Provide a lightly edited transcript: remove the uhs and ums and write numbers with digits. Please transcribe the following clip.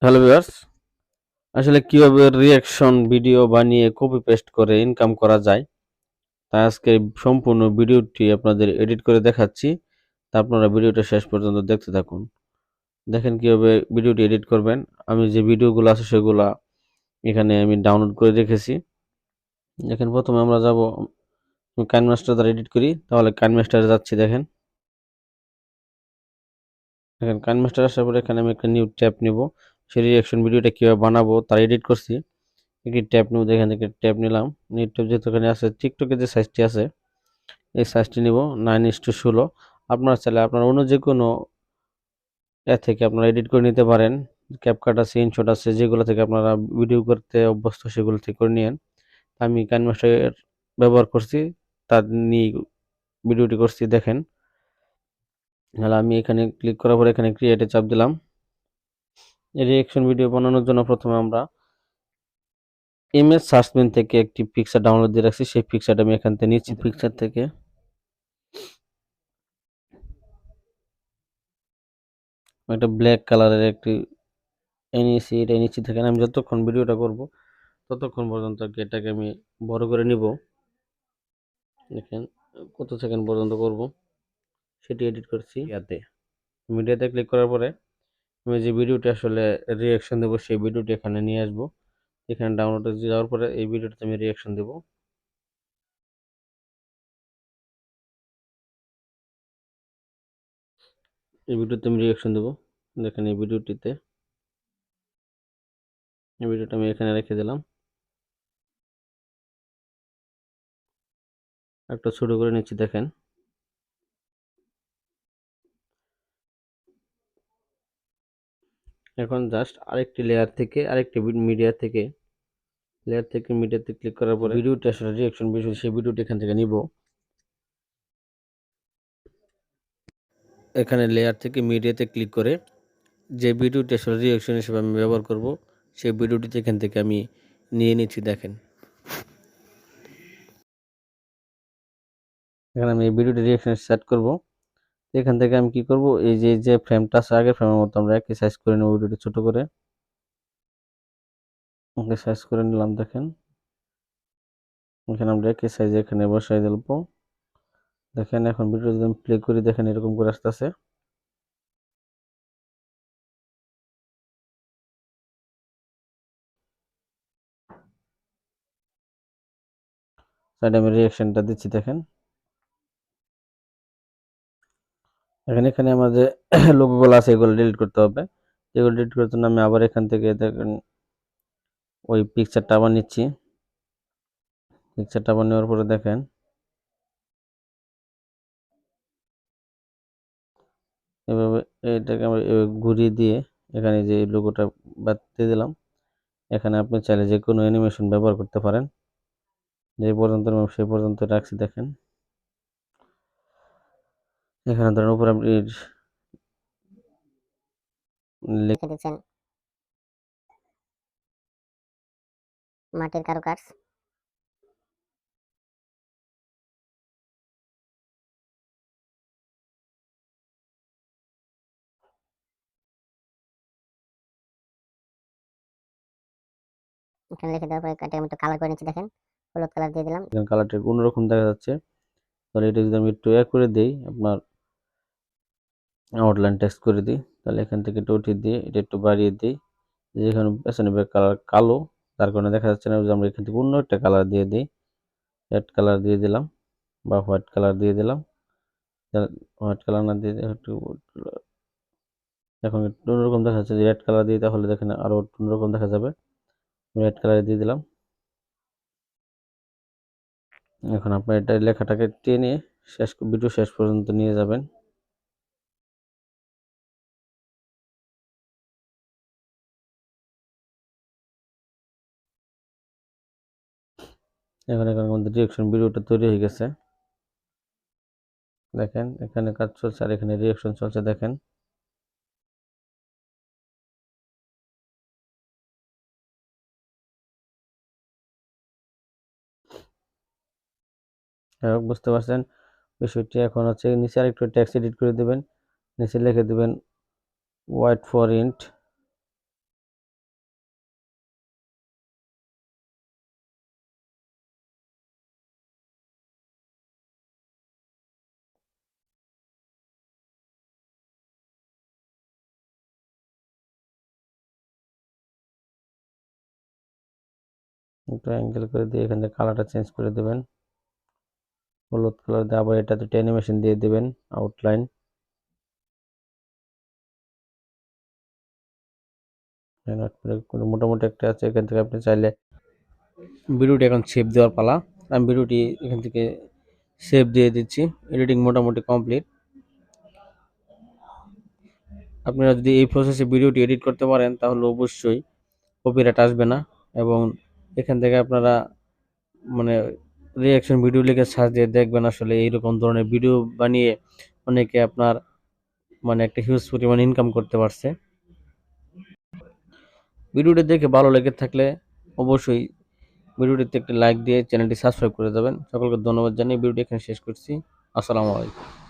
Hello viewers, আসলে কিভাবে reaction video বানিয়ে কপি পেস্ট করে ইনকাম করা যায় তা আজকে সম্পূর্ণ ভিডিওটি আপনাদের এডিট করে দেখাচ্ছি। তা আপনারা ভিডিওটা শেষ পর্যন্ত দেখতে থাকুন। দেখেন কিভাবে ভিডিওটি এডিট করবেন। আমি যে ভিডিওগুলো আছে সেগুলা এখানে আমি ডাউনলোড করে রেখেছি। দেখেন প্রথমে আমরা যাব কাইনমাস্টার দ্বারা এডিট করি, তাহলে কাইনমাস্টারে যাচ্ছি। দেখেন দেখেন কাইনমাস্টার আসার পরে এখানে আমি একটা নিউ ট্যাব নিব। সেই রিঅ্যাকশন ভিডিওটা কিভাবে বানাবো তার এডিট করছি। একটি ট্যাব নেব, এখান থেকে ট্যাব নিলাম। নিউ ট্যাব যেহেতু এখানে আছে, টিকটকের যে সাইজটি আছে এই সাইজটি নিব 9:16। আপনারা চাইলে আপনার অন্য যে কোনো থেকে আপনারা এডিট করে নিতে পারেন। ক্যাপকাট আছে, ইনশট আছে, যেগুলো থেকে আপনারা ভিডিও করতে অভ্যস্ত সেগুলো থেকে করে নিয়েন। আমি কাইনমাস্টার ব্যবহার করছি, তার নিয়ে ভিডিওটি করছি। দেখেন তাহলে আমি এখানে ক্লিক করার পর এখানে ক্রিয়েটে চাপ দিলাম। রিঅ্যাকশন ভিডিও বানানোর জন্য প্রথমে আমরা ইমেজ সার্চমেন থেকে একটি পিকচার ডাউনলোড দিয়ে রাখছি, সেই পিকচারটা আমি এখান থেকে নিচ্ছি। পিকচার থেকে একটা ব্ল্যাক কালারের একটি এনেছি, এটা নিচ্ছি। দেখেন আমি যতক্ষণ ভিডিওটা করব ততক্ষণ পর্যন্ত এটাকে আমি বড় করে নিব। দেখেন কত সেকেন্ড পর্যন্ত করব সেটি এডিট করছি। মিডিয়াতে ক্লিক করার পরে আমি যে ভিডিওটি আসলে রিঅ্যাকশন দেবো সেই ভিডিওটি এখানে নিয়ে আসব। এখানে ডাউনলোডে যাওয়ার পরে এই ভিডিওটাতে আমি রিঅ্যাকশন দেব। এই ভিডিওতে আমি রিঅ্যাকশন দেব। দেখেন এই ভিডিওটা আমি এখানে রেখে দিলাম। একটা ছোট করে নিচ্ছি। দেখেন এখন জাস্ট আরেকটি লেয়ার থেকে আরেকটি মিডিয়াতে ক্লিক করার পরে ভিডিওটি আসলে রিঅ্যাকশন ভিডিও, সেই ভিডিওটি এখান থেকে নিব। এখানে লেয়ার থেকে মিডিয়াতে ক্লিক করে যে ভিডিওটি আসলে রিঅ্যাকশন হিসেবে আমি ব্যবহার করব সেই ভিডিওটিতে এখান থেকে আমি নিয়ে নিচ্ছি। দেখেন এখানে আমি এই ভিডিওটি রিঅ্যাকশন সেট করব। এখান থেকে আমি কি করব, এই যে ফ্রেমটা আছে আগের ফ্রেমের মতো আমরা একই সাইজ করে নেব। ভিডিওটি ছোট করে ওকে সাইজ করে নিলাম। দেখেন এখানে আমরা একই সাইজে এখানে বসাই দেব। দেখেন এখন ভিডিও যদি আমি প্লে করি, দেখেন এরকম করে আসতেছে। সাইডে আমি রিঅ্যাকশনটা দিচ্ছি। দেখেন এখানে আমার যে লোগোগুলো আছে এগুলো ডিলিট করতে হবে। এগুলো ডিলিট করার জন্য আমি আবার এখান থেকে দেখেন ওই পিকচারটা আবার নিচ্ছি। পিকচারটা আবার নেওয়ার পরে দেখেন এভাবে এটাকে আমরা ঘুরিয়ে দিয়ে এখানে যে লোগোটা বাদ দিয়ে দিলাম। এখানে আপনি চাইলে যে কোনো অ্যানিমেশন ব্যবহার করতে পারেন। যে পর্যন্ত সেই পর্যন্ত রাখছি। দেখেন এখানে ধরেন উপরে আপনি লিখে দিচ্ছেন মাটির কারুকাজ। এখানে লিখে দেওয়ার পরে এটাকে আমি একটু কালার করে নিচ্ছি। দেখেন হলুদ কালার দিয়ে দিলাম। কালারটা অন্যরকম দেখা যাচ্ছে। তাহলে এটা যদি আমি একটু করে দিই, আপনার আউটলাইন টেক্সট করে দিই, তাহলে এখান থেকে একটু উঠিয়ে দিয়ে এটা একটু বাড়িয়ে দিই। যেখানে পেছনে কালার কালো, তার কারণে দেখা যাচ্ছে না। আমরা এখান থেকে অন্য একটা কালার দিয়ে দিই। রেড কালার দিয়ে দিলাম বা হোয়াইট কালার দিয়ে দিলাম। হোয়াইট কালার না দিয়ে একটু এখন একটু অন্যরকম দেখা যাচ্ছে। যে রেড কালার দিই তাহলে দেখেন আরো অন্যরকম দেখা যাবে। রেড কালার দিয়ে দিলাম। এখন আপনার এটা লেখাটাকে টেনে ভিডিও শেষ পর্যন্ত নিয়ে যাবেন। এখন আমাদের রিঅ্যাকশন ভিডিওটা তৈরি হয়ে গেছে। দেখেন এখানে কাজ চলছে আর এখানে রিঅ্যাকশন চলছে। দেখেন বুঝতে পারছেন বিষয়টি। এখন হচ্ছে নিচে আরেকটু টেক্সট এডিট করে দেবেন। নিচে লিখে দেবেন ওয়াইট ফর ইন্ট একটু অ্যাঙ্গেল করে দিয়ে এখান থেকে কালারটা চেঞ্জ করে দেবেন, হলুদ কালার দিয়ে আবার এটাতে একটু অ্যানিমেশন দিয়ে দেবেন, আউটলাইন। মোটামুটি একটা আছে, এখান থেকে আপনি চাইলে ভিডিওটি এখন সেভ দেওয়ার পালা। আমি ভিডিওটি এখান থেকে সেভ দিয়ে দিচ্ছি। এডিটিং মোটামুটি কমপ্লিট। আপনারা যদি এই প্রসেসে ভিডিওটি এডিট করতে পারেন তাহলে অবশ্যই কপিরাইট আসবে না, এবং এখান থেকে আপনারা মানে রিয়াকশন ভিডিও লিখে সার্চ দিয়ে দেখবেন আসলে এইরকম ধরনের ভিডিও বানিয়ে অনেকে আপনার মানে একটা হিউজ পরিমাণ ইনকাম করতে পারছে। ভিডিওটি দেখে ভালো লেগে থাকলে অবশ্যই ভিডিওটিতে একটি লাইক দিয়ে চ্যানেলটি সাবস্ক্রাইব করে দেবেন। সকলকে ধন্যবাদ জানিয়ে ভিডিওটি এখানে শেষ করছি। আসসালামু আলাইকুম।